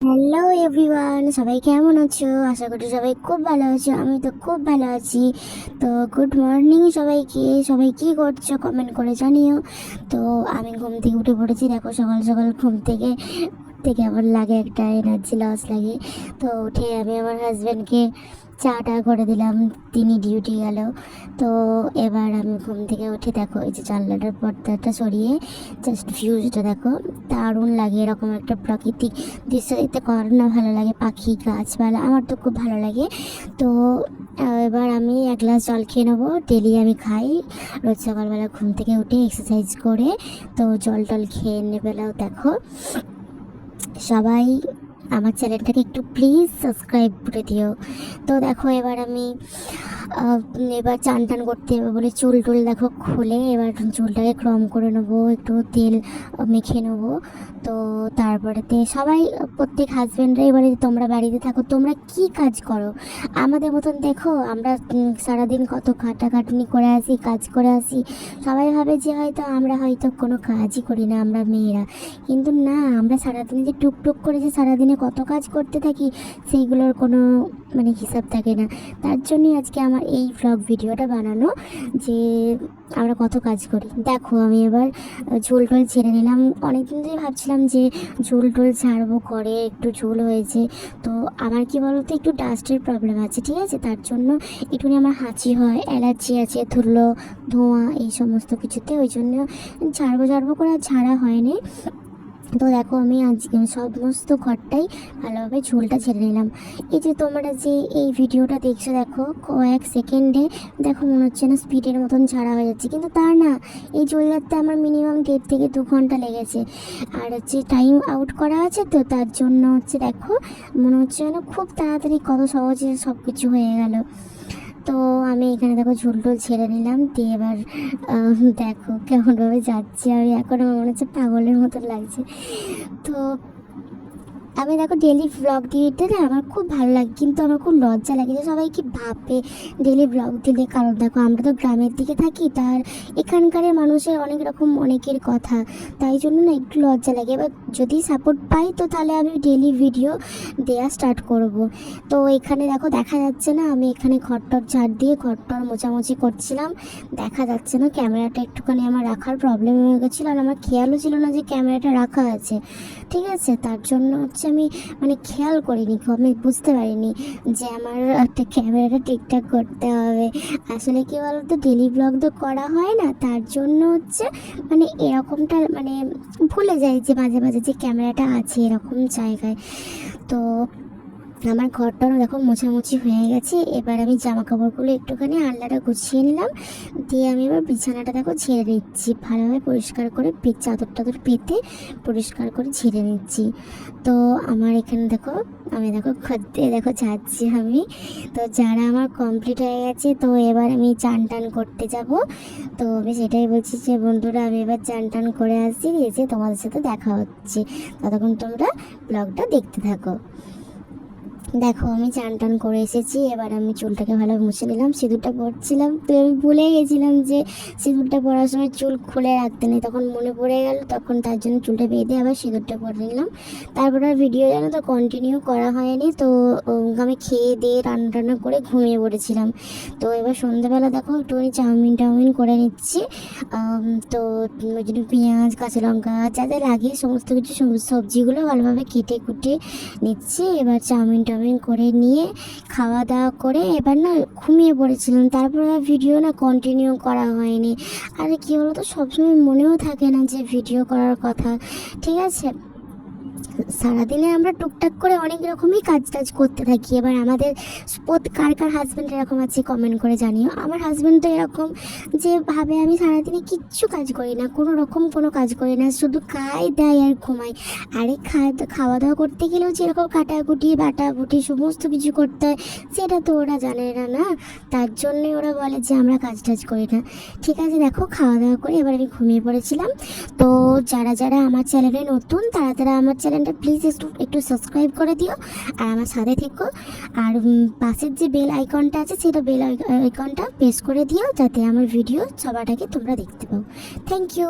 Hello everyone, সবাই কেমন আছো? আশা করি সবাই খুব ভালো আছো। আমি তো খুব ভালো আছি। তো গুড মর্নিং সবাইকে। সবাই কি করছো কমেন্ট করে জানিও। তো আমি ঘুম থেকে উঠে পড়েছি। দেখো সকাল সকাল ঘুম থেকে থেকে আমার লাগে একটা এনার্জি লস লাগে। তো উঠে আমি আমার হাজব্যান্ডকে চাটা করে দিলাম, তিনি ডিউটি গেল। তো এবার আমি ঘুম থেকে উঠে দেখো এই যে জানলাটার পর্দাটা সরিয়ে জাস্ট ভিউজটা দেখো, দারুণ লাগে। এরকম একটা প্রাকৃতিক দৃশ্য দেখতে কার না ভালো লাগে, পাখি গাছপালা, আমার তো খুব ভালো লাগে। তো এবার আমি এক গ্লাস জল খেয়ে নেবো, ডেলি আমি খাই রোজ সকালবেলা ঘুম থেকে উঠে এক্সারসাইজ করে। তো জল টল খেয়ে নেবেলাও দেখো সবাই আমার চ্যানেলটাকে একটু প্লিজ সাবস্ক্রাইব করে দিও। তো দেখো এবার আমি এবার চান টান করতে হবে বলে চুল টুল দেখো খুলে এবার চুলটাকে ক্রম করে নেবো, একটু তেল মেখে নেবো। তো তারপরেতে সবাই প্রত্যেক হাজব্যান্ডরাই বলে যে তোমরা বাড়িতে থাকো, তোমরা কি কাজ করো আমাদের মতন? দেখো আমরা সারাদিন কত খাটাখাটুনি করে আসি, কাজ করে আসি। সবাই ভাবে যে আমরা হয়তো কোনো কাজই করি না আমরা মেয়েরা, কিন্তু না, আমরা সারাদিনে যে টুকটুক করে যে সারাদিনে কত কাজ করতে থাকি সেইগুলোর কোনো হিসাব থাকে না। তার জন্যই আজকে আমার এই ভ্লগ ভিডিওটা বানানো, যে আমরা কত কাজ করি। দেখো আমি এবার ঝুল টুল ছেড়ে নিলাম। অনেকদিন ধরে ভাবছিলাম যে ঝুল টুল ছাড়বো, করে একটু ঝুল হয়েছে। তো আমার কি বলতো, একটু ডাস্টের প্রবলেম আছে, ঠিক আছে? তার জন্য একটুখানি আমার হাঁচি হয়, অ্যালার্জি আছে, ধুলো ধোঁয়া এই সমস্ত কিছুতে, ওই জন্য ছাড়বো করে আর ছাড়া হয়নি। তো দেখো আমি আজকে সমস্ত ঘরটাই ভালোভাবে ঝুলটা ছেড়ে নিলাম। এই যে তোমরা যে এই ভিডিওটা দেখছো, দেখো কয়েক সেকেন্ডে দেখো মনে হচ্ছে না স্পিডের মতন ছাড়া হয়ে যাচ্ছে, কিন্তু তা না। এই ঝুল রাখতে আমার মিনিমাম 1.5 থেকে 2 ঘন্টা লেগেছে। আর হচ্ছে টাইম আউট করা আছে, তো তার জন্য হচ্ছে দেখো মনে হচ্ছে যেন খুব তাড়াতাড়ি কত সহজে সব কিছু হয়ে গেল। তো আমি এখানে দেখো ঝুল টুল ছেড়ে নিলাম, দিয়ে এবার দেখো কেমনভাবে যাচ্ছি আমি, এখন আমার মনে হচ্ছে পাগলের মতো লাগছে। তো আমি দেখো ডেলি ভ্লগ দিতে না আমার খুব ভালো লাগে, কিন্তু আমার খুব লজ্জা লাগে যে সবাই কি ভাববে ডেলি ভ্লগ দিলে। কারণ দেখো আমরা তো গ্রামের দিকে থাকি, তার এখানকার মানুষের অনেক রকম অনেকের কথা, তাই জন্য না একটু লজ্জা লাগে। এবার যদি সাপোর্ট পাই তো তাহলে আমি ডেলি ভিডিও দেওয়া স্টার্ট করব। তো এখানে দেখো দেখা যাচ্ছে না, আমি এখানে ঘরটর ঝাড় দিয়ে ঘরটর মোছামুছি করছিলাম, দেখা যাচ্ছে না। ক্যামেরাটা একটুখানি আমার রাখার প্রবলেম হয়ে গেছিলো, আর আমার খেয়ালও ছিল না যে ক্যামেরাটা রাখা আছে, ঠিক আছে? তার জন্য হচ্ছে আমি খেয়াল করিনি, আমি বুঝতে পারিনি যে আমার একটা ক্যামেরাটা ঠিকঠাক করতে হবে। আসলে কি বলতো, ডেলি ব্লগ তো করা হয় না, তার জন্য হচ্ছে এরকমটা ভুলে যাই যে মাঝে মাঝে যে ক্যামেরাটা আছে এরকম জায়গায়। তো আমার ঘরটারও দেখো মোছামুছি হয়ে গেছে। এবার আমি জামা কাপড়গুলো একটুখানি আলনাটা গুছিয়ে নিলাম, দিয়ে আমি এবার বিছানাটা দেখো ঝেড়ে নিচ্ছি ভালোভাবে, পরিষ্কার করে চাদর টাদর পেতে পরিষ্কার করে ঝেড়ে নিচ্ছি। তো আমার এখানে দেখো আমি খদ্দে দেখো যাচ্ছি আমি। তো যারা আমার কমপ্লিট হয়ে গেছে, তো এবার আমি চান টান করতে যাব। তো আমি সেটাই বলছি যে বন্ধুরা আমি এবার চান টান করে আসছি, এসে তোমাদের সাথে দেখা হচ্ছে, ততক্ষণ তোমরা ব্লগটা দেখতে থাকো। দেখো আমি চান টান করে এসেছি, এবার আমি চুলটাকে ভালো মুছে নিলাম। সিঁদুরটা পরছিলাম, তো আমি ভুলে গেছিলাম যে সিঁদুরটা পরার সময় চুল খুলে রাখতে নেই, তখন মনে পড়ে গেল, তখন তার জন্য চুলটা বেঁধে আবার সিঁদুরটা পরে নিলাম। তারপর আর ভিডিও জানো তো কন্টিনিউ করা হয়নি। তো আমি খেয়ে দিয়ে রান্না টান্না করে ঘুমিয়ে পড়েছিলাম। তো এবার সন্ধ্যেবেলা দেখো একটুখানি চাউমিন করে নিচ্ছি। তো ওই জন্য পেঁয়াজ কাঁচা লঙ্কা যা যা লাগে সমস্ত কিছু সবজিগুলো ভালোভাবে কেটে কুটে নিচ্ছি। এবার চাউমিন করে নিয়ে খাওয়া দাওয়া করে এবার না ঘুমিয়ে পড়েছিলাম। তারপরে আর ভিডিও না কন্টিনিউ করা হয়নি। আর কি বলতো, সবসময় মনেও থাকে না যে ভিডিও করার কথা, ঠিক আছে? সারাদিনে আমরা টুকটাক করে অনেক রকমই কাজ করতে থাকি। এবার আমাদের কার কার হাজব্যান্ড এরকম আছে কমেন্ট করে জানিও। আমার হাজব্যান্ড তো এরকম যে ভাবে আমি সারাদিনে কিচ্ছু কাজ করি না, কোনো কাজ করি না, শুধু খাই দেয় আর ঘুমাই। আরে খাওয়া দাওয়া করতে গেলেও যেরকম কাটাকুটি বাটাবুটি সমস্ত কিছু করতে হয়, সেটা তো ওরা জানে না, না? তার জন্যই ওরা বলে যে আমরা কাজ করি না। ঠিক আছে, দেখো খাওয়া দাওয়া করে এবার আমি ঘুমিয়ে পড়েছিলাম। তো যারা যারা আমার চ্যানেলে নতুন তারা আমার চ্যানেলটা প্লিজ একটু সাবস্ক্রাইব করে দিও, আর আমার সাথে থেকো। আর পাশের যে বেল আইকনটা আছে সেটা বেল আইকনটা প্রেস করে দিও, যাতে আমার ভিডিও সবার আগে তোমরা দেখতে পাও। Thank you.